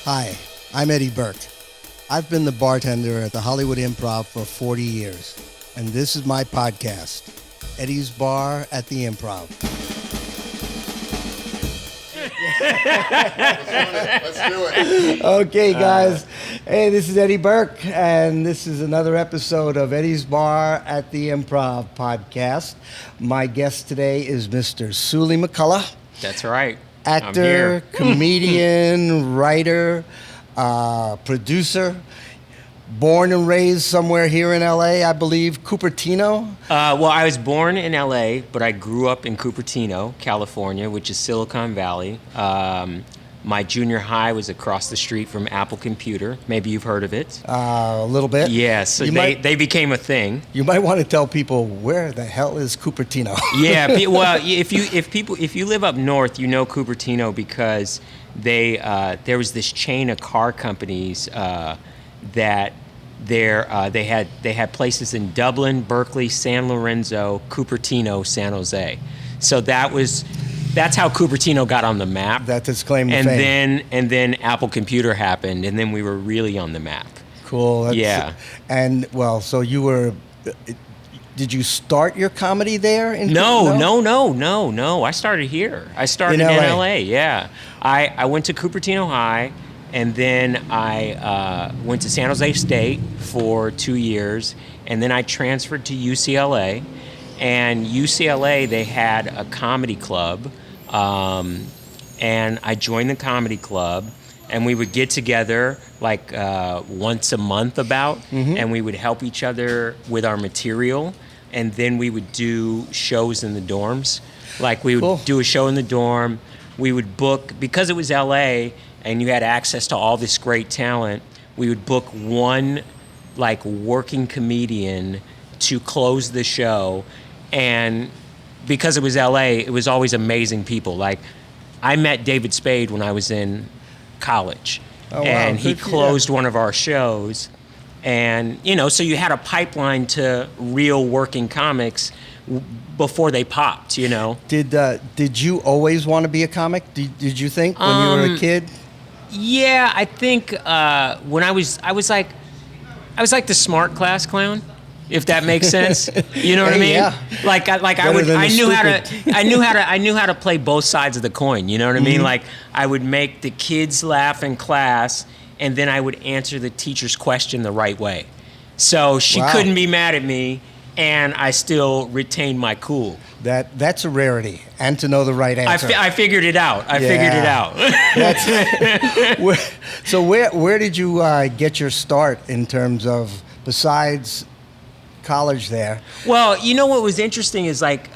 Hi, I'm Eddie Burke. I've been the bartender at the Hollywood Improv for 40 years, and this is my podcast, Eddie's Bar at the Improv. Let's do it. Okay, guys. Hey, this is Eddie Burke, and this is another episode of Eddie's Bar at the Improv podcast. My guest today is Mr. Suli McCullough. That's right. Actor, comedian, writer, producer, born and raised somewhere here in L.A., I believe, Cupertino. Well, I was born in L.A., but I grew up in Cupertino, California, which is Silicon Valley. My junior high was across the street from Apple Computer. Maybe you've heard of it. A little bit. Yeah, so they became a thing. You might want to tell people, where the hell is Cupertino? Yeah, well, if you live up north, you know Cupertino because there was this chain of car companies that they had places in Dublin, Berkeley, San Lorenzo, Cupertino, San Jose. So that's how Cupertino got on the map. That's its claim to fame. And then Apple Computer happened, and then we were really on the map. Cool. Yeah. And well, so you were. Did you start your comedy there? No. I started here. I started in LA. Yeah. I went to Cupertino High, and then I went to San Jose State for 2 years, and then I transferred to UCLA. And UCLA, they had a comedy club, and I joined the comedy club, and we would get together like once a month and we would help each other with our material, and then we would do shows in the dorms. Like we would do a show in the dorm, we would book, because it was LA and you had access to all this great talent, we would book one like working comedian to close the show. And because it was LA, it was always amazing people. Like, I met David Spade when I was in college. Oh, wow. And he closed one of our shows. And, so you had a pipeline to real working comics before they popped, Did you always want to be a comic? Did you think when you were a kid? Yeah, I think when I was like the smart class clown. If that makes sense, you know what I mean? Yeah. I knew how to play both sides of the coin. You know what I mean? Like I would make the kids laugh in class, and then I would answer the teacher's question the right way. So she couldn't be mad at me, and I still retained my cool. That's a rarity, and to know the right answer. I figured it out. So where did you get your start in terms of, besides college there? Well, what was interesting is like,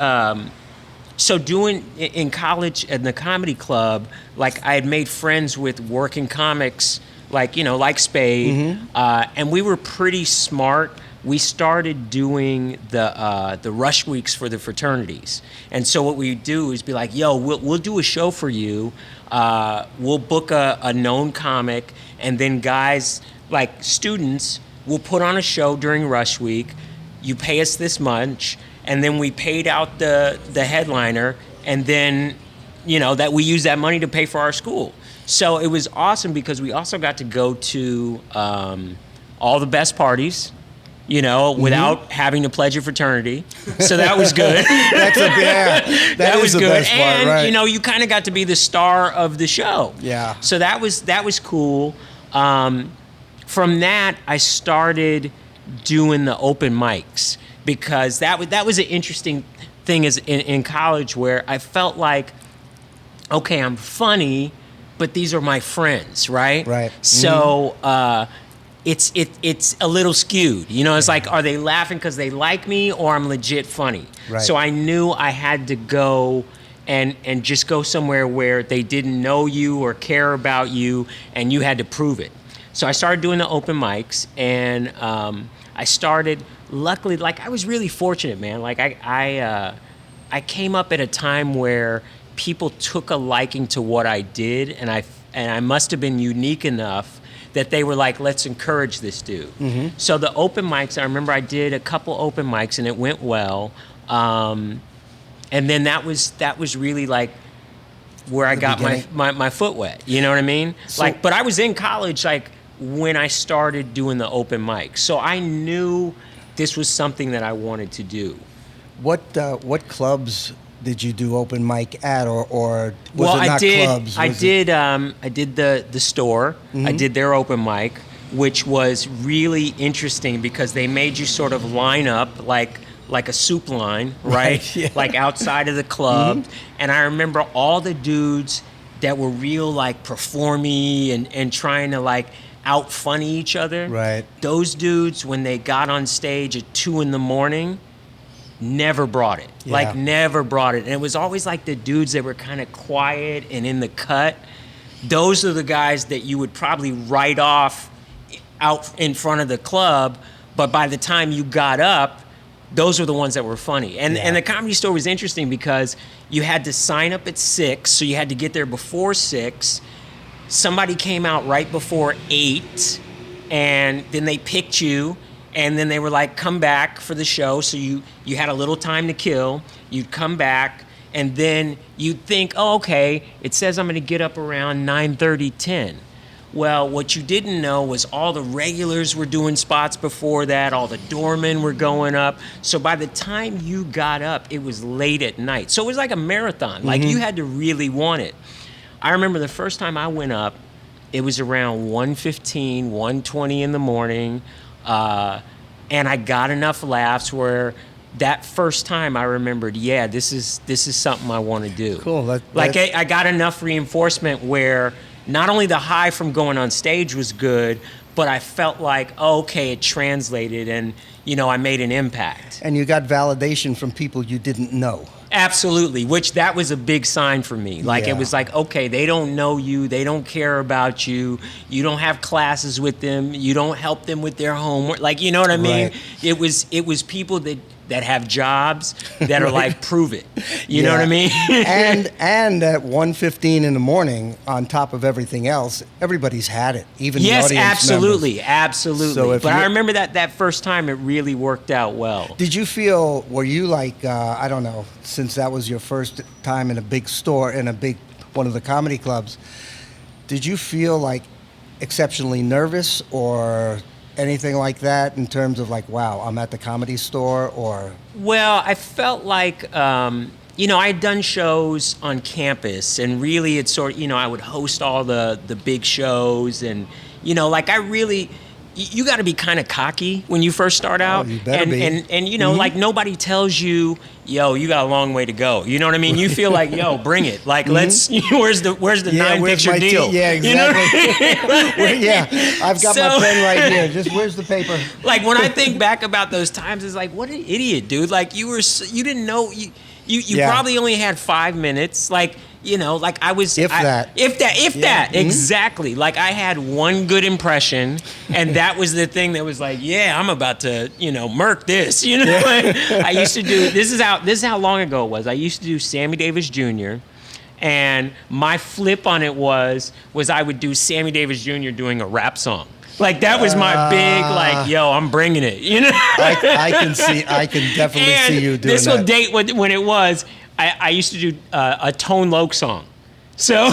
so doing in college in the comedy club, like I had made friends with working comics, like Spade, and we were pretty smart. We started doing the rush weeks for the fraternities, and so what we do is be like, yo, we'll do a show for you. We'll book a known comic, and then guys like students will put on a show during rush week. You pay us this much, and then we paid out the headliner, and then, that we use that money to pay for our school. So it was awesome because we also got to go to all the best parties, without having to pledge a fraternity. So that was good. That was the good. Best part, and, right. You kind of got to be the star of the show. Yeah. So that was cool. From that, I started doing the open mics, because that was an interesting thing in college, where I felt like, okay, I'm funny, but these are my friends, right? Right. So it's a little skewed. It's like, are they laughing because they like me, or I'm legit funny? Right. So I knew I had to go and just go somewhere where they didn't know you or care about you, and you had to prove it. So I started doing the open mics, and I started, luckily, like I was really fortunate, man. Like I came up at a time where people took a liking to what I did, and I must have been unique enough that they were like, let's encourage this dude. So the open mics, I remember I did a couple open mics, and it went well. And then that was really like where I The got beginning? my foot wet. You know what I mean? So- but I was in college when I started doing the open mic, so I knew this was something that I wanted to do. What clubs did you do open mic at, or was Well, it not I did. clubs? I Was it- did. I did the store. I did their open mic, which was really interesting because they made you sort of line up like a soup line, right? Yeah. Like outside of the club. And I remember all the dudes that were real like performy and trying to like out funny each other. Right. Those dudes, when they got on stage at 2 a.m, never brought it. Yeah. Like never brought it. And it was always like the dudes that were kind of quiet and in the cut. Those are the guys that you would probably write off out in front of the club, but by the time you got up, those were the ones that were funny. And Yeah. and the Comedy Store was interesting because you had to sign up at 6, so you had to get there before 6. Somebody came out right before 8, and then they picked you, and then they were like, come back for the show. So you had a little time to kill. You'd come back, and then you'd think, oh, okay, it says I'm going to get up around 9:30, 10. Well, what you didn't know was all the regulars were doing spots before that. All the doormen were going up. So by the time you got up, it was late at night. So it was like a marathon. Like you had to really want it. I remember the first time I went up, it was around 1:15, 1:20 in the morning. And I got enough laughs where that first time I remembered, yeah, this is something I want to do. Cool. I got enough reinforcement where not only the high from going on stage was good, but I felt like, oh, okay, it translated and, I made an impact. And you got validation from people you didn't know. Absolutely, which that was a big sign for me. Like Yeah. it was like, okay, they don't know you, they don't care about you, you don't have classes with them, you don't help them with their homework. Like, you know what I mean? Right. It was people that have jobs that are like, prove it. You know what I mean? and at 1:15 in the morning, on top of everything else, everybody's had it. Even the Yes, audience absolutely, members. absolutely. So if but I you- remember that first time it really worked out well. Did you feel? Were you like? I don't know. Since that was your first time in a big store in one of the comedy clubs, did you feel like exceptionally nervous or anything like that in terms of like, wow, I'm at the Comedy Store, or? Well, I felt like, I had done shows on campus, and really it's sort of, I would host all the big shows, and, like I really, you got to be kind of cocky when you first start out. you better and, be. And like nobody tells you, yo, you got a long way to go. You know what I mean? You feel like, yo, bring it. Like, let's, where's the Where's 9-picture my deal? Yeah, You know what I exactly. Yeah, I've got my So- pen right here. Just where's the paper? Like when I think back about those times, it's like, what an idiot, dude. Like you didn't know, you Yeah. probably only had 5 minutes. Like, like I was. If that. If that, Mhm. exactly. Like I had one good impression, and that was the thing that was like, yeah, I'm about to, murk this. I used to do, this is how long ago it was. I used to do Sammy Davis Jr., and my flip on it was I would do Sammy Davis Jr. doing a rap song. Like that was my big, like, yo, I'm bringing it, I can definitely and see you doing this will that. date when it was. I used to do a Tone Loc song. So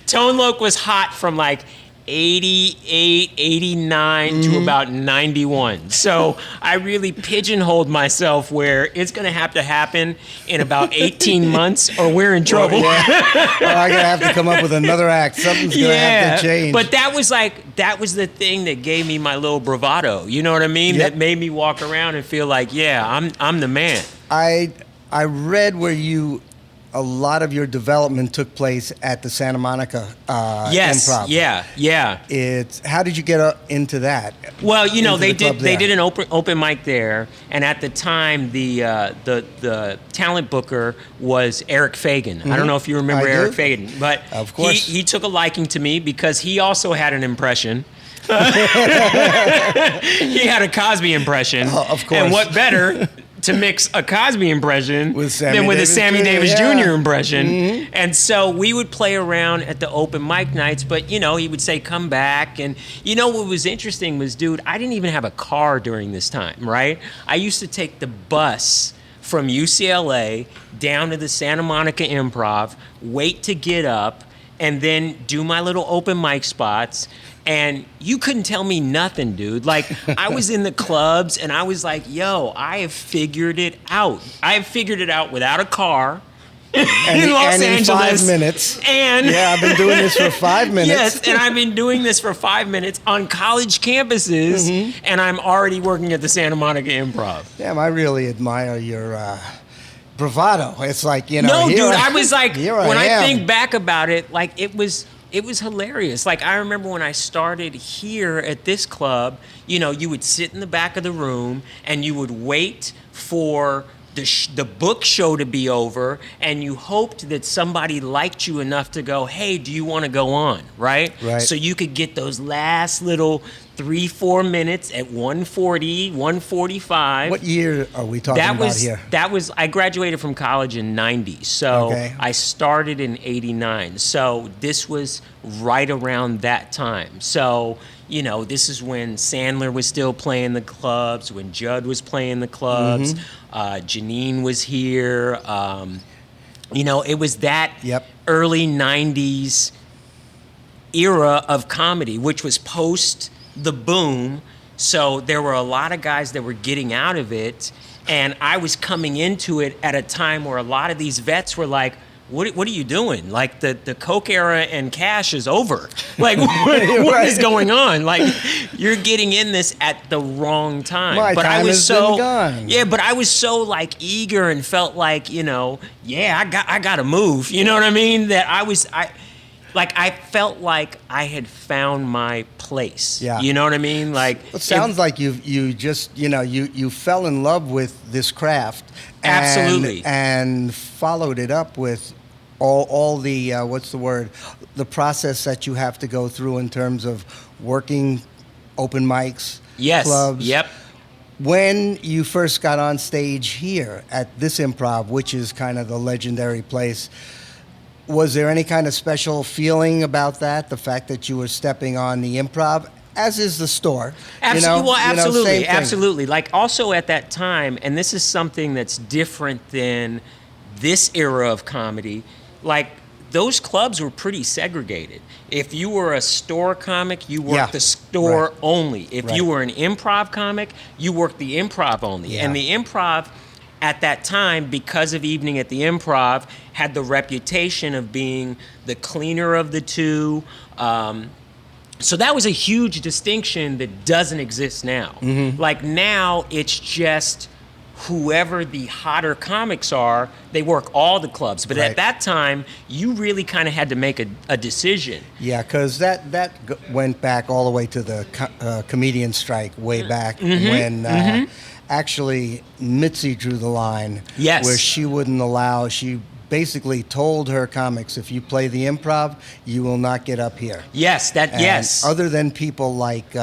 Tone Loc was hot from like 88, 89 to about 91. So I really pigeonholed myself where it's going to happen in about 18 months or we're in trouble. Yeah. Or I'm gonna have to come up with another act. Something's gonna have to change. But that was the thing that gave me my little bravado. You know what I mean? Yep. That made me walk around and feel like, yeah, I'm the man. I read where a lot of your development took place at the Santa Monica Yes. Improv. Yeah. How did you get into that? Well, Into they the club did there? an open mic there, and at the time the talent booker was Eric Fagan. I don't know if you remember I do. Eric Fagan, but Of course. he took a liking to me because he also had an impression. He had a Cosby impression. Oh, of course. And what better to mix a Cosby impression With Sammy than with a Davis Sammy Jr., Davis yeah. Jr. impression. And so we would play around at the open mic nights, but he would say, come back. And what was interesting was, dude, I didn't even have a car during this time, right? I used to take the bus from UCLA down to the Santa Monica Improv, wait to get up, and then do my little open mic spots. And you couldn't tell me nothing, dude. Like, I was in the clubs, and I was like, yo, I have figured it out. I have figured it out without a car. In Los Angeles. In 5 minutes. And yeah, I've been doing this for 5 minutes. Yes, and I've been doing this for 5 minutes on college campuses, and I'm already working at the Santa Monica Improv. Damn, I really admire your bravado. It's like, you know. No, dude, I was like, when I think back about it, like it was hilarious. Like, I remember when I started here at this club, you know, you would sit in the back of the room and you would wait for the book show to be over, and you hoped that somebody liked you enough to go, hey, do you want to go on, right? So you could get those last little 3-4 minutes at 1:40, 1:45. What year are we talking about here? I graduated from college in 90, so I started in 89. So this was right around that time. So, you know, this is when Sandler was still playing the clubs, when Judd was playing the clubs, Janine was here. You know, it was that early 90s era of comedy, which was post the boom. So there were a lot of guys that were getting out of it, and I was coming into it at a time where a lot of these vets were like, what are you doing? Like, the Coke era and cash is over. Like, what is going on? Like, you're getting in this at the wrong time. My but time I was has so been gone. Yeah, but I was so like eager and felt like, you know, I got to move. You know what I mean? That I felt like I had found my place. Yeah. You know what I mean? Like, it sounds like you just, you know, you fell in love with this craft. Absolutely. And followed it up with all the, what's the word? The process that you have to go through in terms of working open mics, clubs. Yep. When you first got on stage here at this Improv, which is kind of the legendary place, was there any kind of special feeling about that? The fact that you were stepping on the Improv, as is the store. Absolutely. Well, absolutely. Same Absolutely. Like, also at that time, and this is something that's different than this era of comedy, like, those clubs were pretty segregated. If you were a store comic, you worked the store only. If you were an improv comic, you worked the improv only. And the Improv at that time, because of Evening at the Improv, had the reputation of being the cleaner of the two. So that was a huge distinction that doesn't exist now. Like, now it's just whoever the hotter comics are, they work all the clubs. But at that time, you really kind of had to make a decision. Yeah, because that went back all the way to the comedian strike way back when actually Mitzi drew the line. Yes. Where she wouldn't allow, she basically told her comics, if you play the Improv, you will not get up here. Yes, Other than people like, George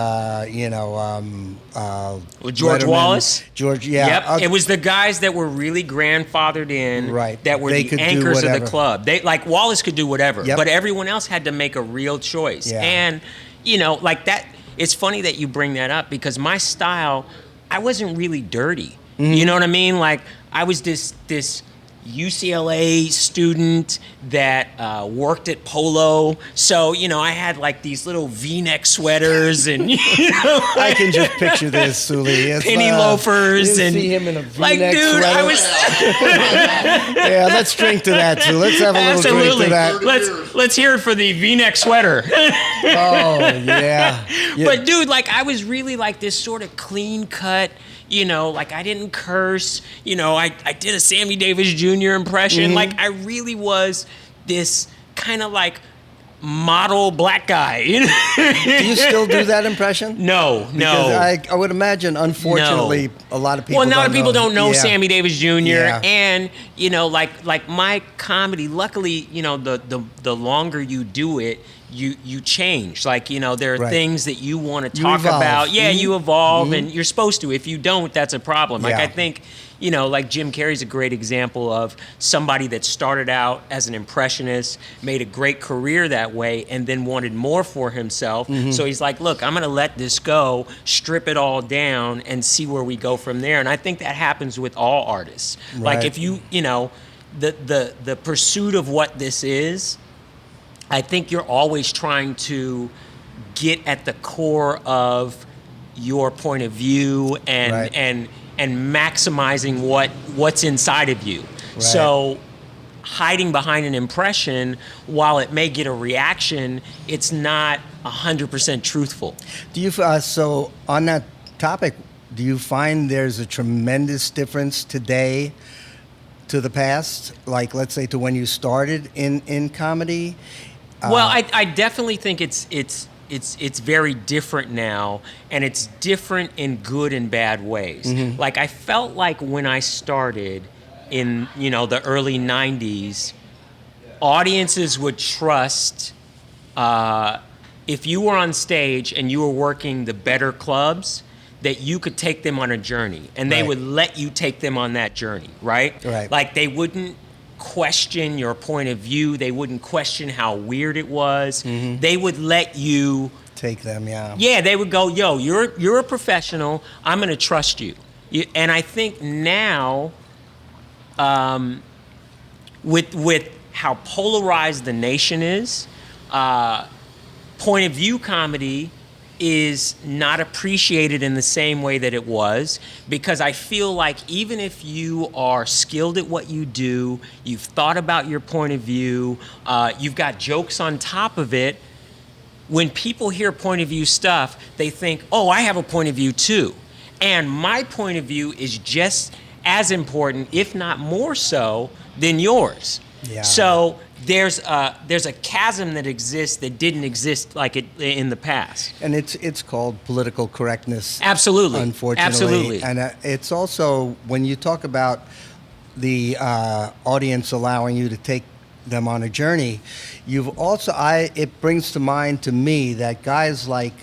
Letterman, Wallace. George, Yep. It was the guys that were really grandfathered in, that were the anchors of the club. They, like, Wallace could do whatever, but everyone else had to make a real choice. And, you know, like that, it's funny that you bring that up, because my style, I wasn't really dirty. You know what I mean? Like, I was this UCLA student that worked at Polo, so, you know, I had like these little V-neck sweaters, and, you know, I can just picture this, Suli. Penny loafers, you and see him in a V-neck like, dude, sweater. I was. Yeah, let's drink to that, too. Let's have a little drink to that. Let's hear it for the V-neck sweater. Yeah. But dude, like, I was really like this sort of clean cut. You know, like, I didn't curse. You know, I did a Sammy Davis Jr. impression. Like, I really was this kind of like model black guy. You know? Do you still do that impression? No. Because I would imagine, unfortunately, a lot of people. Well, a lot of people don't know Sammy Davis Jr. Yeah. And, you know, like my comedy. Luckily, you know, the longer you do it, you change. Like, there are Right. things that you want to You talk evolve. about. Yeah, Mhm. you evolve, and you're supposed to. If you don't, that's a problem. Like, Yeah. I think, like Jim Carrey's a great example of somebody that started out as an impressionist, made a great career that way, and then wanted more for himself. So he's like, look, I'm going to let this go, strip it all down, and see where we go from there. And I think that happens with all artists. Like, Right. if the pursuit of what this is, I think you're always trying to get at the core of your point of view and Right. and maximizing what's inside of you. Right. So hiding behind an impression, while it may get a reaction, it's not 100% truthful. Do you so on that topic? Do you find there's a tremendous difference today to the past? Like, let's say to when you started in comedy. Well, I definitely think it's very different now, and it's different in good and bad ways. Like, I felt like when I started in the early 90s, audiences would trust if you were on stage and you were working the better clubs, that you could take them on a journey, and they Right. would let you take them on that journey, right? Right. Like, they wouldn't question your point of view. They wouldn't question how weird it was. They would let you. Take them, yeah. Yeah, they would go, yo, you're a professional. I'm going to trust you. And I think now, with how polarized the nation is, point of view comedy is not appreciated in the same way that it was, because I feel like even if you are skilled at what you do, you've thought about your point of view, you've got jokes on top of it, when people hear point of view stuff, they think, oh, I have a point of view too. And my point of view is just as important, if not more so, than yours. Yeah. So there's a chasm that exists that didn't exist like it in the past. And it's called political correctness. Absolutely. Unfortunately. Absolutely. And it's also, when you talk about the audience allowing you to take them on a journey, you've also, it brings to mind to me that guys like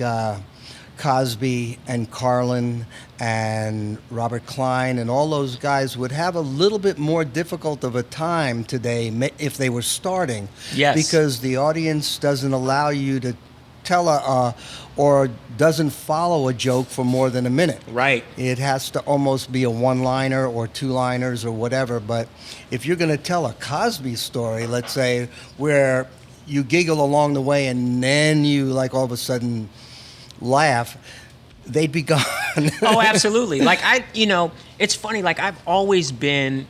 Cosby and Carlin and Robert Klein and all those guys would have a little bit more difficult of a time today if they were starting. Yes. Because the audience doesn't allow you to tell or doesn't follow a joke for more than a minute. Right. It has to almost be a one-liner or two-liners or whatever. But if you're going to tell a Cosby story, let's say, where you giggle along the way and then you like all of a sudden laugh, they'd be gone. Oh, absolutely. Like, it's funny, like, I've always been,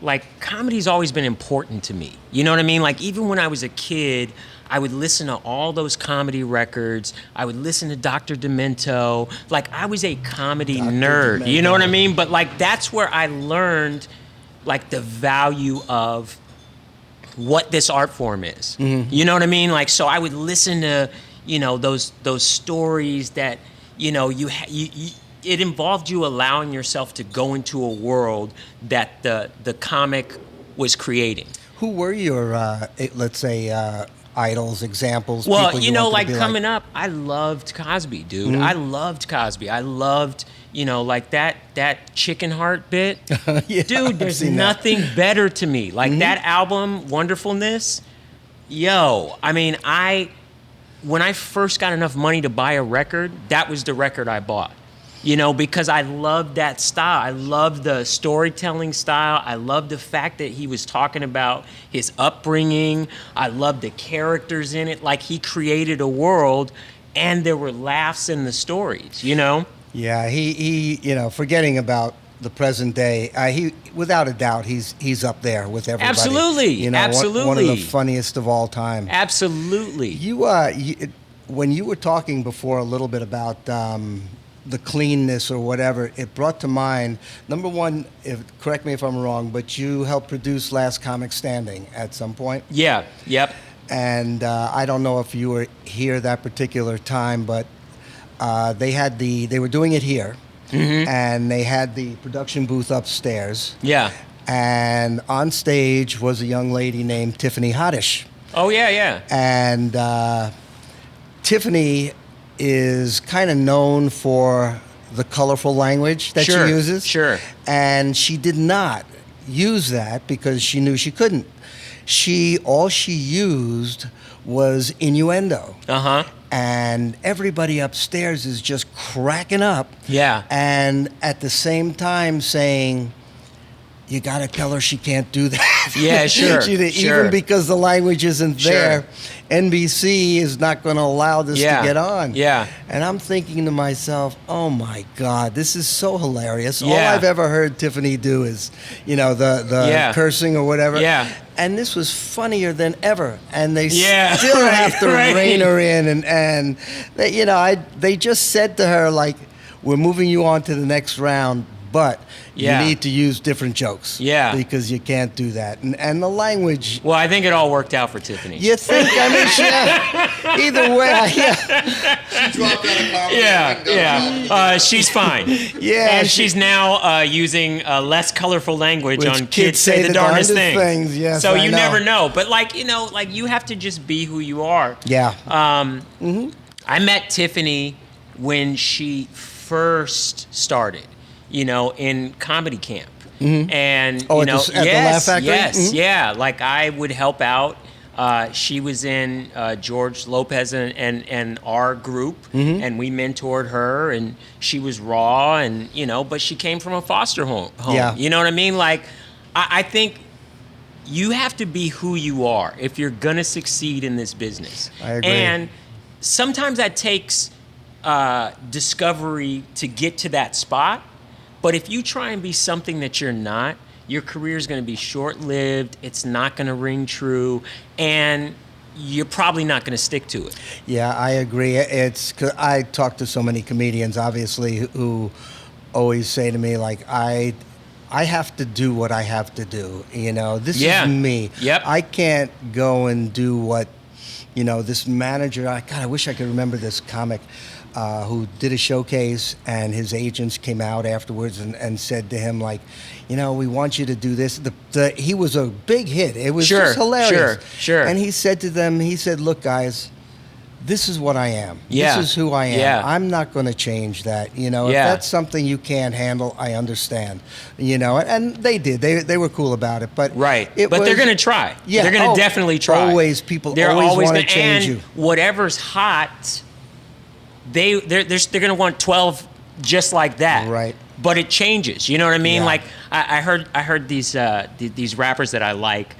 like, comedy's always been important to me. You know what I mean? Like, even when I was a kid, I would listen to all those comedy records. I would listen to Dr. Demento. Like, I was a comedy nerd. You know what I mean? But, like, that's where I learned, like, the value of what this art form is. You know what I mean? Like, so I would listen to, those stories that, it involved you allowing yourself to go into a world that the comic was creating. Who were your, let's say, idols, examples? Well, people you wanted to like be coming up, I loved Cosby, dude. I loved Cosby. I loved, like that chicken heart bit. Yeah, Dude, I've there's seen that. nothing better to me. Like that album, Wonderfulness. Yo, I mean, when I first got enough money to buy a record, that was the record I bought. Because I loved that style. I loved the storytelling style. I loved the fact that he was talking about his upbringing. I loved the characters in it. Like, he created a world, and there were laughs in the stories, Yeah, he forgetting about the present day, he without a doubt he's up there with everybody. Absolutely, absolutely. One of the funniest of all time. Absolutely. When you were talking before a little bit about the cleanness or whatever, it brought to mind, number one, correct me if I'm wrong, but you helped produce Last Comic Standing at some point. Yeah, yep. And I don't know if you were here that particular time, but they were doing it here, and they had the production booth upstairs. Yeah. And on stage was a young lady named Tiffany Haddish. Oh yeah, yeah. And Tiffany is kind of known for the colorful language that Sure, she uses. sure. And she did not use that because she knew she couldn't. All she used was innuendo. Uh-huh. And everybody upstairs is just cracking up. Yeah. And at the same time saying, you got to tell her she can't do that. Yeah, sure, Even sure. because the language isn't Sure. there, NBC is not going to allow this Yeah, to get on. yeah. And I'm thinking to myself, oh my God, this is so hilarious. All Yeah. I've ever heard Tiffany do is, the Yeah. cursing or whatever. Yeah. And this was funnier than ever. And they Yeah, still right, have to right. rein her in. And they, they just said to her, like, we're moving you on to the next round, but Yeah. you need to use different jokes. Yeah. Because you can't do that. And the language, Well, I think it all worked out for Tiffany. you think, either way, yeah. She dropped out of comedy. Yeah, and done yeah. She's fine. Yeah, and she- she's now using less colorful language Which on Kids Say the Darndest Things. yes, so I you know. never know. But you have to just be who you are. Yeah. I met Tiffany when she first started, in comedy camp. And Oh, at the Laugh Factory? yes, Mhm. yeah. Like I would help out. She was in George Lopez and our group, and we mentored her, and she was raw, and but she came from a foster home. Yeah. You know what I mean? Like, I think you have to be who you are if you're gonna succeed in this business. I agree. And sometimes that takes discovery to get to that spot. But if you try and be something that you're not, your career is going to be short-lived. It's not going to ring true, and you're probably not going to stick to it. Yeah, I agree. It's 'cause I talk to so many comedians, obviously, who always say to me, like, I have to do what I have to do. This Yeah. is me. Yep. I can't go and do what, this manager. I wish I could remember this comic who did a showcase, and his agents came out afterwards and said to him, like, we want you to do this. He was a big hit. It was Sure, just hilarious. sure. And he said to them, look, guys, this is what I am. Yeah. This is who I am. Yeah. I'm not going to change that. If Yeah. that's something you can't handle, I understand. And they did. They were cool about it. But Right. it But was- they're going to try. Yeah. They're going to definitely try. Always. People They're always want to gonna- change and you. whatever's hot, they're going to want 12 just like that. Right. But it changes. You know what I mean? Yeah. Like I heard these rappers that I like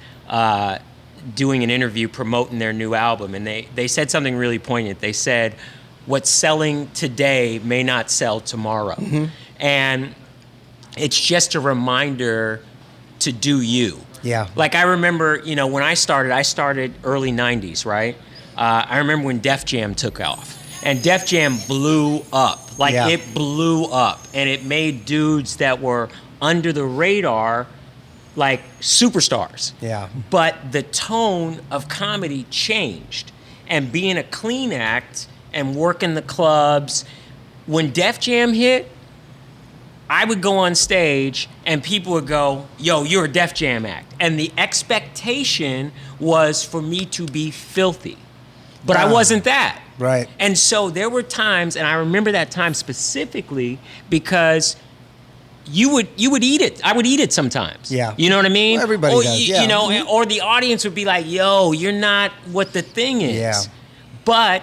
doing an interview promoting their new album, and they said something really poignant. They said, "What's selling today may not sell tomorrow," and it's just a reminder to do you. Yeah. Like I remember, when I started early '90s, right? I remember when Def Jam took off. And Def Jam blew up. Like, Yeah. it blew up. And it made dudes that were under the radar, like, superstars. Yeah. But the tone of comedy changed. And being a clean act and working the clubs, when Def Jam hit, I would go on stage and people would go, yo, you're a Def Jam act. And the expectation was for me to be filthy. But I wasn't that. Right. And so there were times, and I remember that time specifically because you would eat it. I would eat it sometimes. Yeah. You know what I mean? Well, everybody or, does, yeah. Or the audience would be like, yo, you're not what the thing is. Yeah. But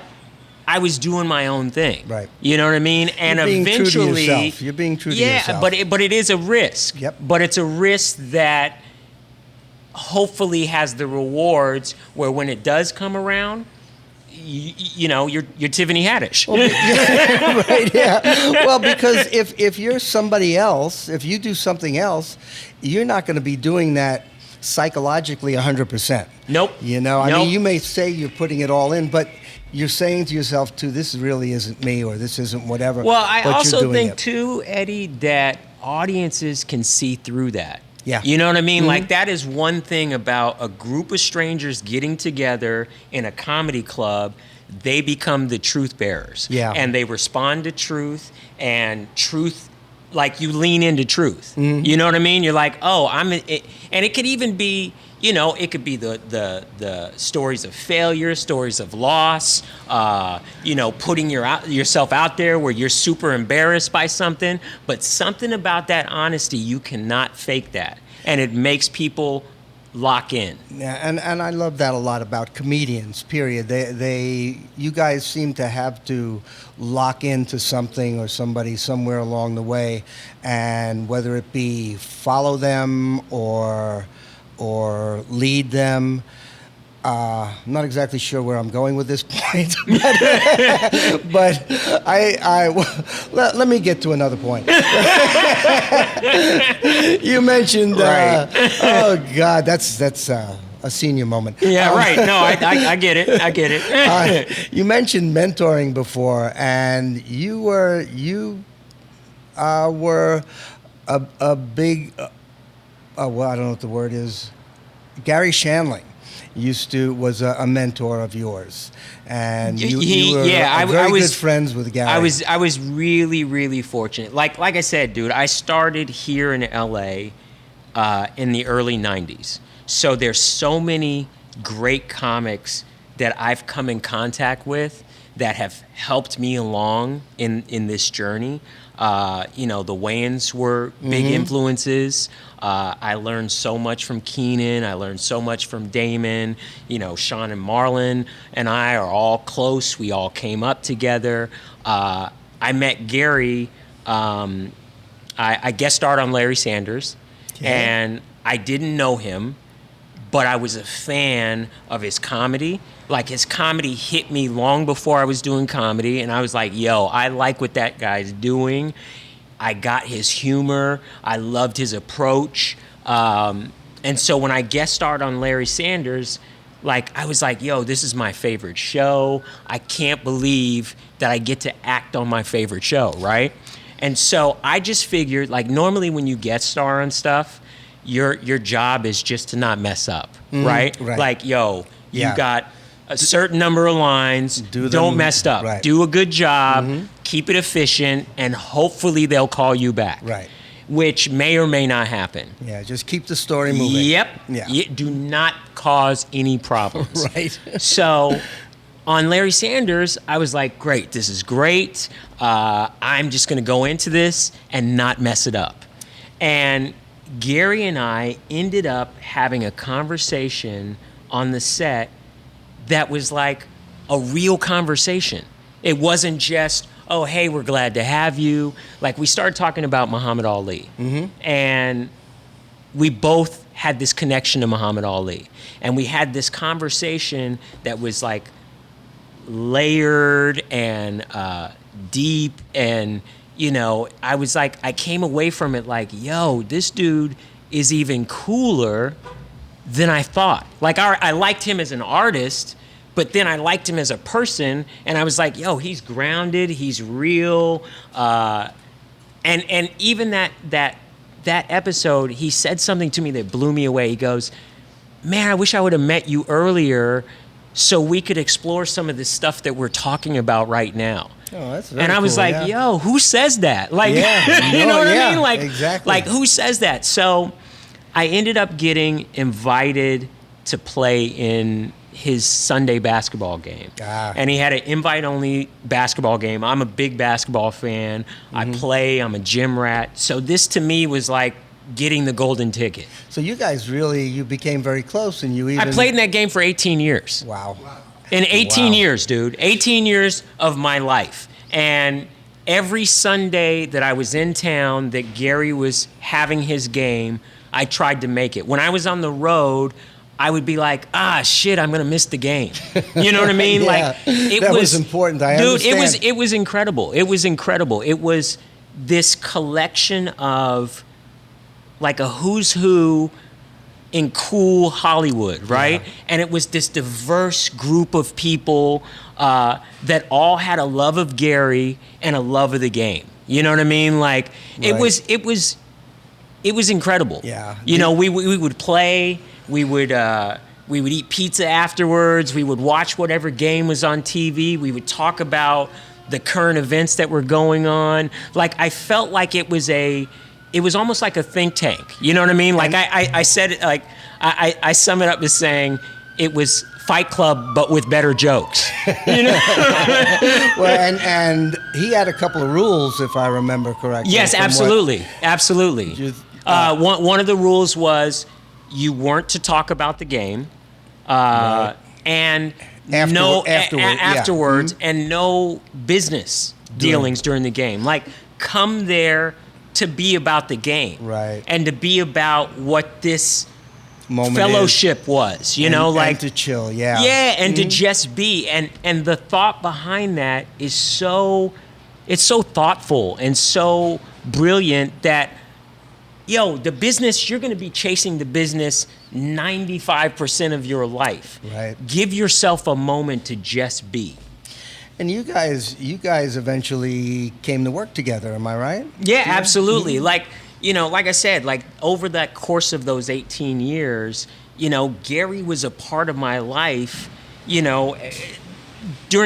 I was doing my own thing. Right. You know what I mean? And You're being true to eventually, yourself. You're being true to yourself. Yeah, but it is a risk. Yep. But it's a risk that hopefully has the rewards where when it does come around, you're Tiffany Haddish. Right, yeah. Well, because if you're somebody else, if you do something else, you're not going to be doing that psychologically 100%. Nope. I Nope. mean, you may say you're putting it all in, but you're saying to yourself, too, this really isn't me, or this isn't whatever. Well, I but you're also doing think, it. too, Eddie, that audiences can see through that. Yeah. You know what I mean? Like, that is one thing about a group of strangers getting together in a comedy club. They become the truth bearers. Yeah. And they respond to truth, and truth like you lean into truth. You know what I mean? You're like, oh, and it could even be, you know, it could be the stories of failure, stories of loss, you know, putting yourself out there where you're super embarrassed by something, but something about that honesty, you cannot fake that. And it makes people lock in. Yeah, and I love that a lot about comedians, period. You guys seem to have to lock into something or somebody somewhere along the way, and whether it be follow them or lead them. I'm not exactly sure where I'm going with this point, but let me get to another point. You mentioned, Right. Oh God, that's a senior moment. Yeah, right. No, I get it. I get it. You mentioned mentoring before, and you were a big, well, I don't know what the word is. Gary Shandling was a mentor of yours, and you were very good friends with Gary. I was really, really fortunate. Like I said, dude, I started here in LA in the early '90s. So there's so many great comics that I've come in contact with that have helped me along in this journey. You know, the Wayans were big influences. I learned so much from Keenan. I learned so much from Damon. You know, Sean and Marlon and I are all close. We all came up together. I met Gary. I guest starred on Larry Sanders, and I didn't know him, but I was a fan of his comedy. Like, his comedy hit me long before I was doing comedy, and I was like, yo, I like what that guy's doing. I got his humor. I loved his approach. And so when I guest starred on Larry Sanders, like, I was like, yo, this is my favorite show. I can't believe that I get to act on my favorite show, right? And so I just figured, like, normally when you guest star on stuff, your job is just to not mess up, right? Like, yo, you got a certain number of lines, don't mess up. Right. Do a good job, keep it efficient, and hopefully they'll call you back. Right. Which may or may not happen. Yeah, just keep the story moving. Yep. Yeah. Do not cause any problems. Right. So on Larry Sanders, I was like, great, this is great. I'm just going to go into this and not mess it up. And Gary and I ended up having a conversation on the set that was like a real conversation. It wasn't just, oh, hey, we're glad to have you. Like, we started talking about Muhammad Ali. And we both had this connection to Muhammad Ali. And we had this conversation that was like layered and deep. And, you know, I was like, I came away from it like, yo, this dude is even cooler than I thought. Like, I liked him as an artist, but then I liked him as a person, and I was like, yo, he's grounded, he's real. And even that episode, he said something to me that blew me away. He goes, man, I wish I would have met you earlier so we could explore some of the stuff that we're talking about right now. Oh, that's very And I was cool, like, yo, who says that? Like, Yeah. you know what I Yeah, mean? Like, exactly. like, who says that? So I ended up getting invited to play in his Sunday basketball game. And he had an invite-only basketball game. I'm a big basketball fan. I play. I'm a gym rat. So this, to me, was like getting the golden ticket. So you guys you became very close, and you even... I played in that game for 18 years. Wow. In 18 Wow. years, dude. 18 years of my life. And every Sunday that I was in town that Gary was having his game, I tried to make it. When I was on the road, I would be like, shit, I'm gonna miss the game. You know what I mean? Yeah, like, it that was important. I dude, understand. it was incredible. It was incredible. It was this collection of like a who's who in cool Hollywood, right? Yeah. And it was this diverse group of people that all had a love of Gary and a love of the game. You know what I mean? Like, it was incredible. Yeah. You know, we would play. We would eat pizza afterwards. We would watch whatever game was on TV. We would talk about the current events that were going on. Like, I felt like it was almost like a think tank. You know what I mean? Like, I said it, like, I sum it up as saying it was Fight Club, but with better jokes. You know? Well, and he had a couple of rules, if I remember correctly. Yes, absolutely. One of the rules was you weren't to talk about the game, and afterwards, and no business dealings during the game. Like, come there to be about the game, right, and to be about what this moment fellowship was, and to chill, and to just be, and the thought behind that is it's so thoughtful and so brilliant that, the business, you're going to be chasing the business 95% of your life. Right. Give yourself a moment to just be. And you guys eventually came to work together, am I right? Yeah, absolutely. Like I said, like, over that course of those 18 years, Gary was a part of my life, during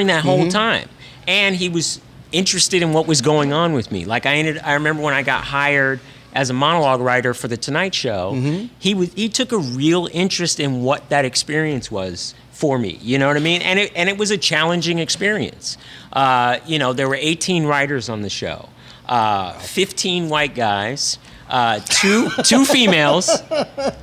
that whole time. And he was interested in what was going on with me. Like, I remember when I got hired as a monologue writer for the Tonight Show, he took a real interest in what that experience was for me. You know what I mean? And it was a challenging experience. There were 18 writers on the show. 15 white guys, two females,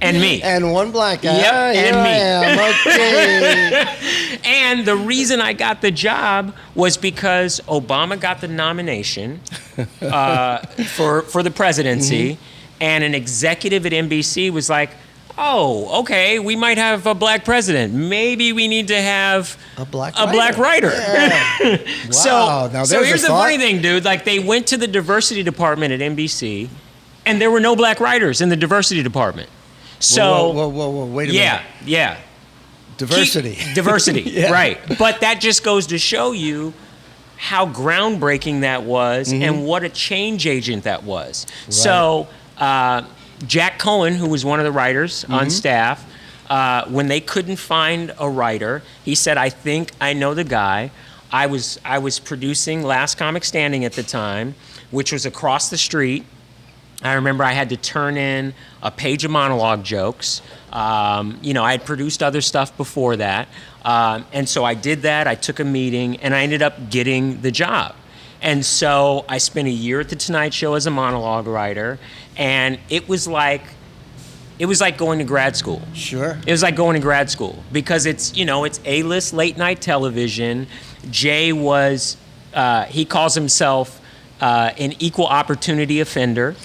and me. And one black guy. Yep, and me. I am. Okay. And the reason I got the job was because Obama got the nomination for the presidency, and an executive at NBC was like, oh, okay, we might have a black president. Maybe we need to have a black writer. Yeah. Wow. So here's the funny thing, dude. Like, they went to the diversity department at NBC, and there were no black writers in the diversity department. So whoa, wait a minute. Yeah. Diversity, yeah. Right. But that just goes to show you how groundbreaking that was and what a change agent that was. Right. So Jack Cohen, who was one of the writers on staff, when they couldn't find a writer, he said, I think I know the guy. I was producing Last Comic Standing at the time, which was across the street. I remember I had to turn in a page of monologue jokes. I had produced other stuff before that. And so I did that. I took a meeting, and I ended up getting the job. And so I spent a year at the Tonight Show as a monologue writer, and it was like going to grad school. Sure. It was like going to grad school because it's A-list late night television. Jay was, he calls himself an equal opportunity offender.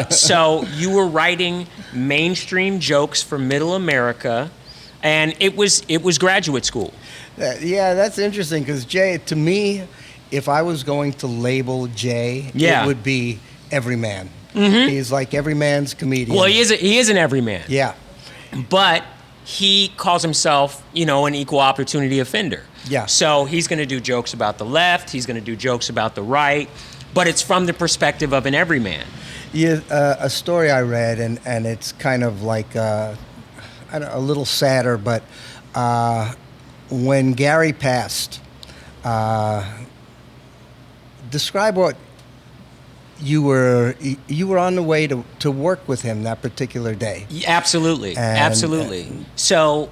So you were writing mainstream jokes for middle America, and it was graduate school. Yeah, that's interesting because Jay, to me, if I was going to label Jay, it would be everyman. He's like everyman's comedian. Well, he is an everyman. Yeah. But he calls himself, an equal opportunity offender. Yeah. So he's going to do jokes about the left. He's going to do jokes about the right. But it's from the perspective of an everyman. Yeah, a story I read, and it's kind of like a little sadder, but when Gary passed, describe what you were on the way to work with him that particular day. Absolutely. So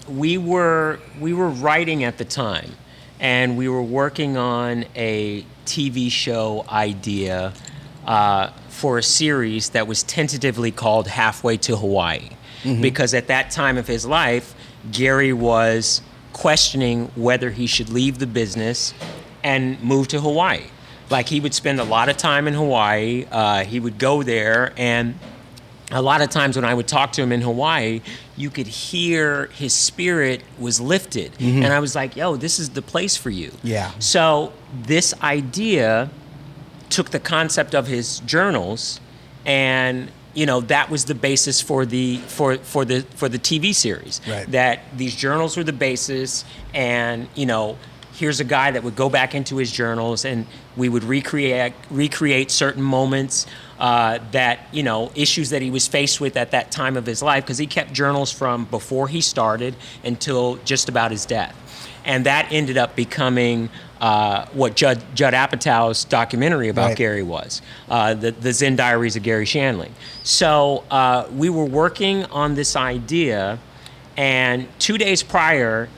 we were writing at the time, and we were working on a TV show idea for a series that was tentatively called Halfway to Hawaii, because at that time of his life, Gary was questioning whether he should leave the business and move to Hawaii. Like, he would spend a lot of time in Hawaii. He would go there, and a lot of times when I would talk to him in Hawaii, you could hear his spirit was lifted. And I was like, yo, this is the place for you. Yeah. So this idea took the concept of his journals, and that was the basis for the TV series. Right. That these journals were the basis, and here's a guy that would go back into his journals, and we would recreate certain moments that issues that he was faced with at that time of his life, because he kept journals from before he started until just about his death. And that ended up becoming what Judd Apatow's documentary about Right. Gary was, the Zen Diaries of Gary Shandling. So we were working on this idea, and 2 days prior,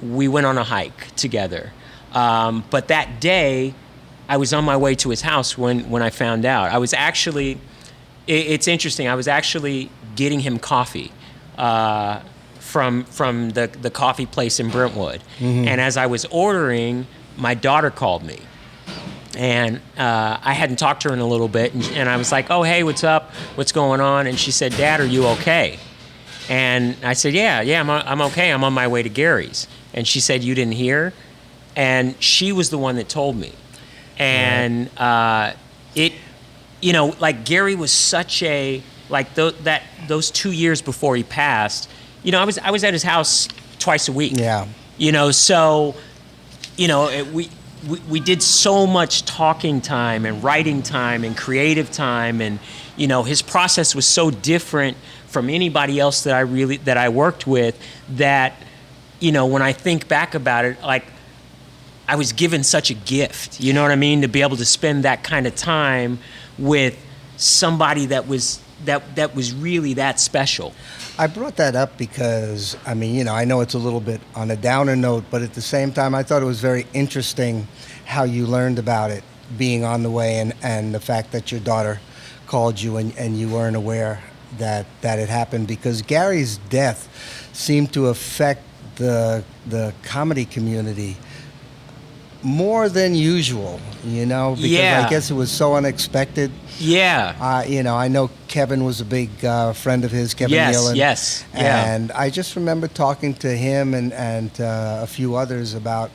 we went on a hike together. But that day, I was on my way to his house when I found out. I was actually, it's interesting, I was actually getting him coffee from the coffee place in Brentwood. Mm-hmm. And as I was ordering, my daughter called me. And I hadn't talked to her in a little bit, and I was like, "Oh, hey, what's up? What's going on?" And she said, "Dad, are you okay?" And I said, "Yeah, I'm okay. I'm on my way to Gary's." And she said, "You didn't hear?" And she was the one that told me. And it, you know, like Gary was such a, like those 2 years before he passed, you know, I was at his house twice a week. Yeah. You know, so, you know, we did so much talking time and writing time and creative time, and you know, his process was so different from anybody else that I worked with, that, you know, when I think back about it, like, I was given such a gift, you know what I mean, to be able to spend that kind of time with somebody that was really that special. I brought that up because, I mean, you know, I know it's a little bit on a downer note, but at the same time, I thought it was very interesting how you learned about it being on the way, and the fact that your daughter called you and you weren't aware that it happened, because Gary's death seemed to affect the comedy community more than usual, you know, because Yeah. I guess it was so unexpected. Yeah. You know, I know Kevin was a big friend of his, Kevin Nealon. Yes. Yeah. And I just remember talking to him and a few others about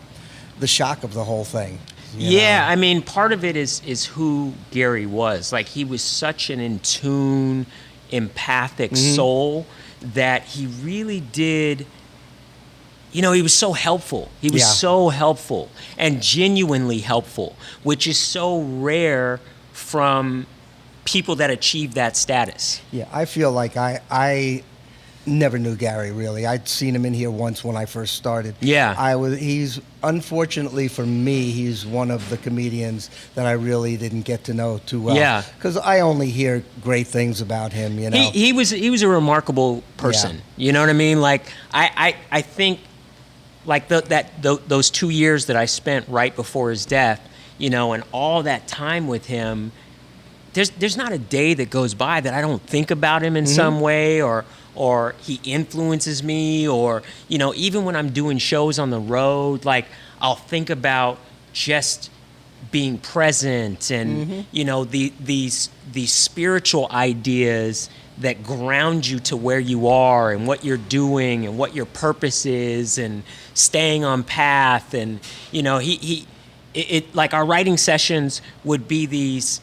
the shock of the whole thing. you Yeah, know? I mean, part of it is who Gary was. Like, he was such an in tune, empathic soul that he really did. You know, he was so helpful. He was Yeah. so helpful and genuinely helpful, which is so rare from people that achieve that status. Yeah, I feel like I never knew Gary, really. I'd seen him in here once when I first started. Yeah. He's, unfortunately for me, he's one of the comedians that I really didn't get to know too well. Yeah. Because I only hear great things about him, you know. He was a remarkable person. Yeah. You know what I mean? Like, I think, like, those 2 years that I spent right before his death, you know, and all that time with him, there's not a day that goes by that I don't think about him in some way, or he influences me, or, you know, even when I'm doing shows on the road, like, I'll think about just being present and, you know, these spiritual ideas that ground you to where you are and what you're doing and what your purpose is, and staying on path. And, you know, it like, our writing sessions would be these,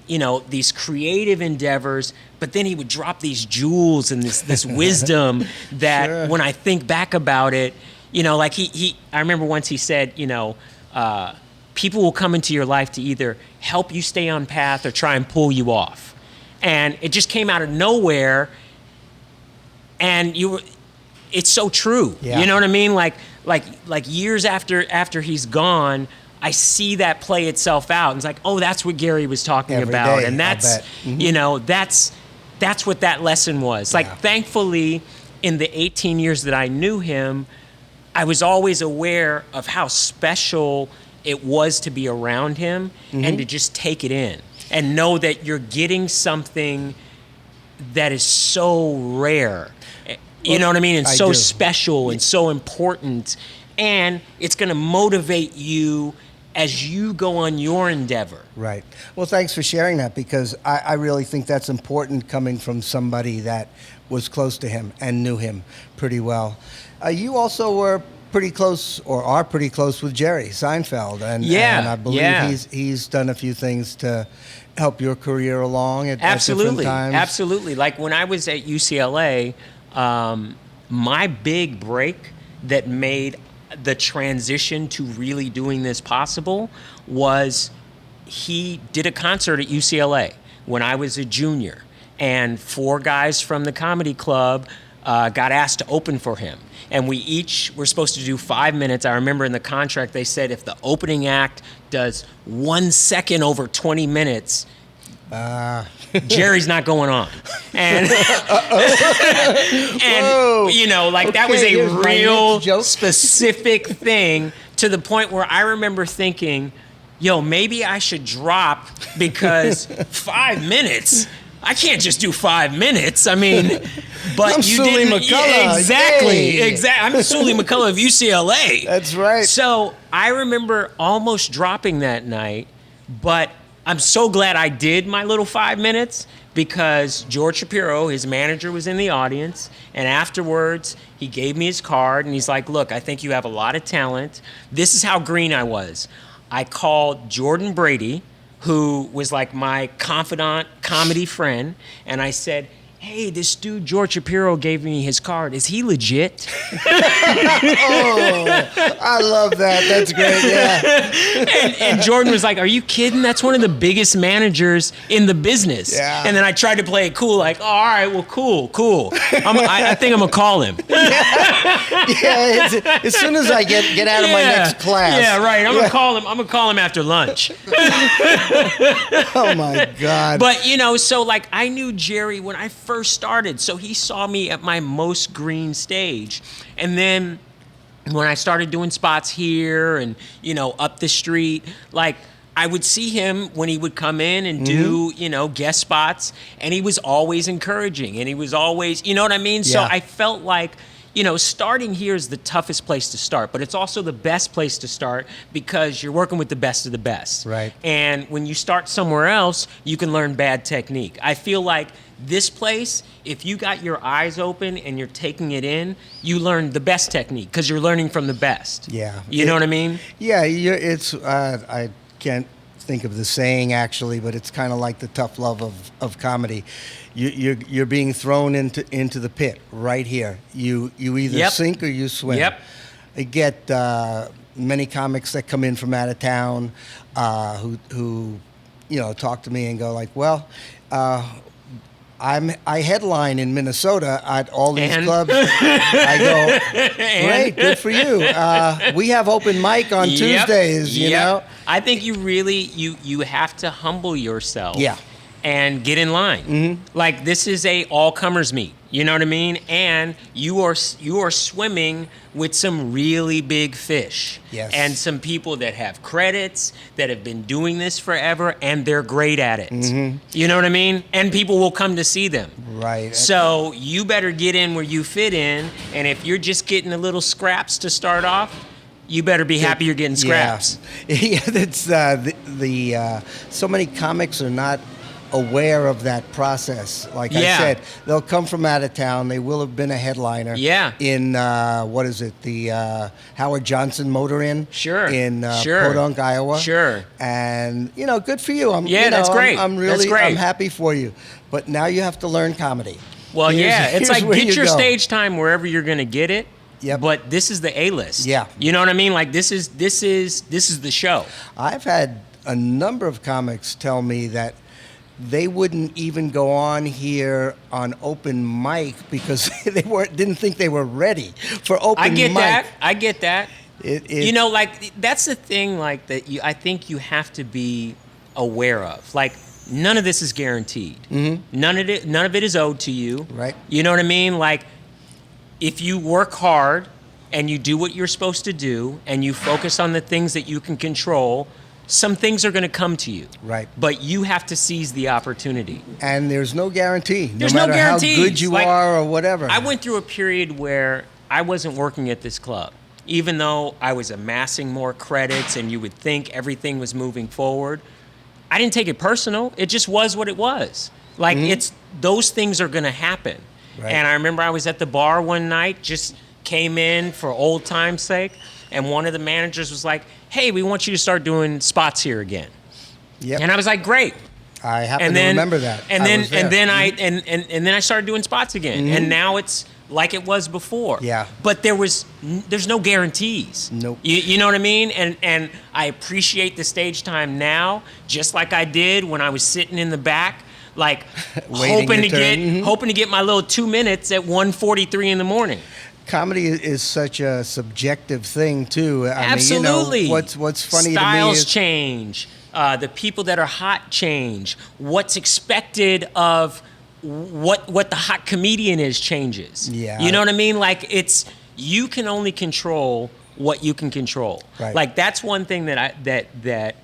you know, these creative endeavors, but then he would drop these jewels and this wisdom that Sure. when I think back about it, you know, like I remember once he said, you know, people will come into your life to either help you stay on path or try and pull you off. And it just came out of nowhere, and it's so true. Yeah. You know what I mean? Like years after he's gone, I see that play itself out, and it's like, oh, that's what Gary was talking Every about. day, And I'll that's, bet. Mhm. you know, that's what that lesson was. Like, Yeah. thankfully, in the 18 years that I knew him, I was always aware of how special it was to be around him, and to just take it in and know that you're getting something that is so rare. You know what I mean? And I so do. special and so important. And it's going to motivate you as you go on your endeavor. Right. Well, thanks for sharing that, because I really think that's important coming from somebody that was close to him and knew him pretty well. You also were pretty close, or are pretty close, with Jerry Seinfeld. And I believe he's done a few things to help your career along at different times. Absolutely. Like, when I was at UCLA, my big break that made the transition to really doing this possible was he did a concert at UCLA when I was a junior, and 4 guys from the comedy club got asked to open for him. And we each were supposed to do 5 minutes. I remember in the contract they said if the opening act does 1 second over 20 minutes, Jerry's not going on. And, and you know, like that was a real specific thing to the point where I remember thinking, yo, maybe I should drop because 5 minutes, I can't just do 5 minutes. I mean, but I'm you Suli didn't. McCullough. Exactly, Hey. exactly. I'm Suli McCullough of UCLA. That's right. So I remember almost dropping that night, but I'm so glad I did my little 5 minutes because George Shapiro, his manager, was in the audience. And afterwards, he gave me his card and he's like, look, I think you have a lot of talent. This is how green I was. I called Jordan Brady, who was like my confidant comedy friend, and I said, hey, this dude George Shapiro gave me his card. Is he legit? I love that. That's great. Yeah. And Jordan was like, are you kidding? That's one of the biggest managers in the business. Yeah. And then I tried to play it cool, like, oh, all right, well, cool. I think I'm going to call him. Yeah. As soon as I get out of my next class. Yeah, right. I'm going to call him. I'm going to call him after lunch. Oh, my God. But, you know, so like I knew Jerry when I first started. So he saw me at my most green stage. And then when I started doing spots here and, you know, up the street, like I would see him when he would come in and do, you know, guest spots. And he was always encouraging and he was always, you know what I mean? So Yeah. I felt like, you know, starting here is the toughest place to start, but it's also the best place to start because you're working with the best of the best. Right. And when you start somewhere else, you can learn bad technique. I feel like this place, if you got your eyes open and you're taking it in, you learn the best technique because you're learning from the best. Yeah. You know what I mean? Yeah, it's. I can't think of the saying actually, but it's kind of like the tough love of comedy. You're being thrown into the pit right here. You either Yep. sink or you swim. Yep. I get many comics that come in from out of town who you know talk to me and go like, well. I headline in Minnesota at all these And? clubs. I go, great, good for you. We have open mic on Tuesdays, you know? I think you really, you have to humble yourself. Yeah. And get in line. Mm-hmm. Like this is a all-comers meet. You know what I mean? And you are swimming with some really big fish. Yes. And some people that have credits, that have been doing this forever, and they're great at it. Mm-hmm. You know what I mean? And people will come to see them. Right. So you better get in where you fit in, and if you're just getting a little scraps to start off, you better be happy you're getting scraps. Yeah, that's so many comics are not aware of that process. Like I said, they'll come from out of town. They will have been a headliner. Yeah. In what is it? The Howard Johnson Motor Inn. Sure. In Sure. Podunk, Iowa. Sure. And you know, good for you. That's great. I'm really That's great. I'm happy for you. But now you have to learn comedy. Well, it's like where get you your go. stage time wherever you're going to get it. Yep. But this is the A-list. Yeah. You know what I mean? Like this is the show. I've had a number of comics tell me that they wouldn't even go on here on open mic because they didn't think they were ready for open mic. I get that. You know, like that's the thing. Like that, I think you have to be aware of. Like none of this is guaranteed. Mm-hmm. None of it is owed to you. Right. You know what I mean? Like if you work hard and you do what you're supposed to do and you focus on the things that you can control, some things are going to come to you. Right. But you have to seize the opportunity. And there's no guarantee. There's no no matter guarantees. how good you Like, are or whatever. I went through a period where I wasn't working at this club. Even though I was amassing more credits and you would think everything was moving forward, I didn't take it personal. It just was what it was. Like those things are going to happen. Right. And I remember I was at the bar one night, just came in for old time's sake, and one of the managers was like, hey, we want you to start doing spots here again. Yep. And I was like, great. I happen to remember that. And I was there. then I started doing spots again. And now it's like it was before. Yeah. But there's no guarantees. Nope. You know what I mean? And I appreciate the stage time now, just like I did when I was sitting in the back. like Waiting hoping to your turn. get hoping to get my little 2 minutes at 1:43 in the morning. Comedy is such a subjective thing too. Absolutely. Mean, what's funny Styles to me is change. The people that are hot change. What's expected of what the hot comedian is changes. Yeah. You know what I mean? Like you can only control what you can control. Right. Like that's one thing that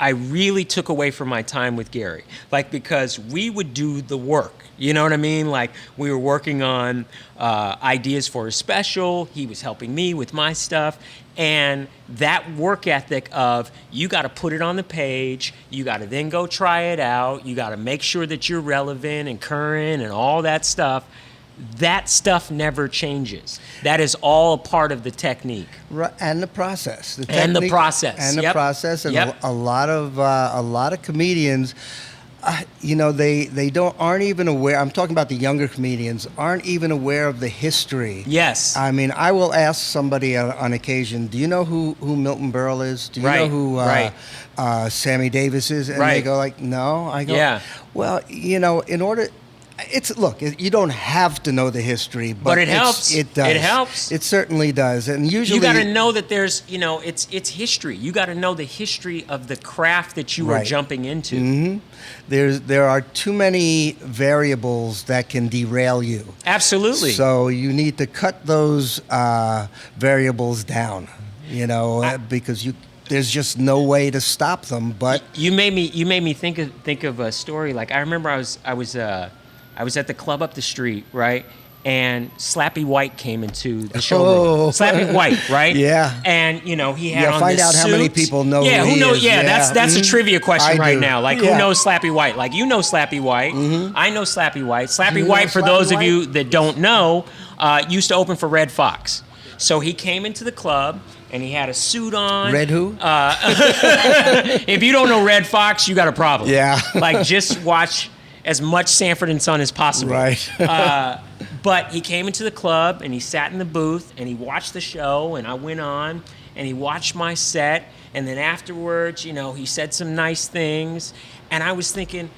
I really took away from my time with Gary. Like because we would do the work. You know what I mean? Like we were working on ideas for a special. He was helping me with my stuff. And that work ethic of you got to put it on the page, you got to then go try it out, you got to make sure that you're relevant and current and all that stuff never changes. That is all a part of the technique. Right, and the process. The And the technique process. And the Yep. process. And Yep. a lot of comedians, aren't even aware. I'm talking about the younger comedians, aren't even aware of the history. Yes. I mean, I will ask somebody on occasion, do you know who Milton Berle is? Do you know Right, who right. Sammy Davis is? And they Right. go like, no. I go, Yeah. well, in order... Look, you don't have to know the history, but it helps. It does. It helps. It certainly does. And usually You got to know that there's, it's history. You got to know the history of the craft that you are Right. jumping into. Mm-hmm. There are too many variables that can derail you. Absolutely. So you need to cut those variables down, because there's just no way to stop them. But You made me think of a story. Like I remember I was at the club up the street, right? And Slappy White came into the showroom. Oh. Slappy White, right? Yeah. And he had Yeah, on find this out how suit. many people know Yeah, who he knows? is. Yeah, Yeah. that's a Mhm. trivia question I right do. now. Like Yeah. who knows Slappy White? Like you know Slappy White. I know Slappy White. Slappy you White, know for Slappy those of White? you that don't know, used to open for Red Fox. So he came into the club and he had a suit on. Red who? If you don't know Red Fox, you got a problem. Yeah. Like just watch as much Sanford and Son as possible. Right. But he came into the club and he sat in the booth and he watched the show and I went on and he watched my set and then afterwards, he said some nice things and I was thinking,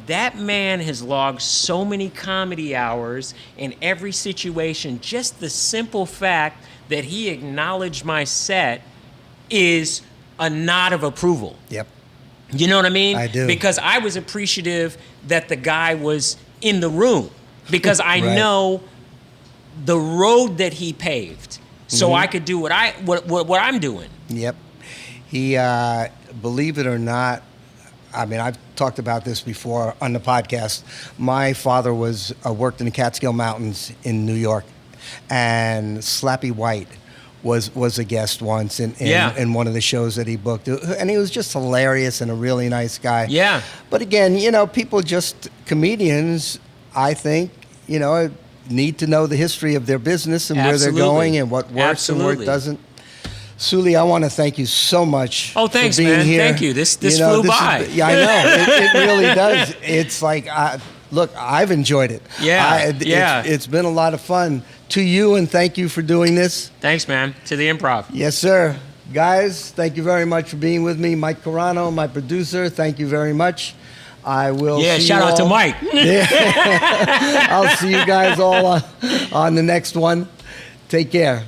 that man has logged so many comedy hours in every situation. Just the simple fact that he acknowledged my set is a nod of approval. Yep. You know what I mean? I do. Because I was appreciative that the guy was in the room because I Right. know the road that he paved, so I could do what I'm doing. Yep. He, believe it or not, I mean, I've talked about this before on the podcast. My father worked in the Catskill Mountains in New York, and Slappy White was a guest once in one of the shows that he booked. And he was just hilarious and a really nice guy. Yeah. But again, comedians, I think, need to know the history of their business and where Absolutely. they're going and what works Absolutely. and what doesn't. Suli, I want to thank you so much. Oh, thanks, for being man. here. Thank you. This flew by. Yeah, I know. It really does. It's like, look, I've enjoyed it. Yeah, yeah. It's been a lot of fun. To you, and thank you for doing this. Thanks, man. To the Improv. Yes, sir. Guys, thank you very much for being with me. Mike Carano, my producer, thank you very much. I will see Shout you out to all- Mike. I'll see you guys all on the next one. Take care.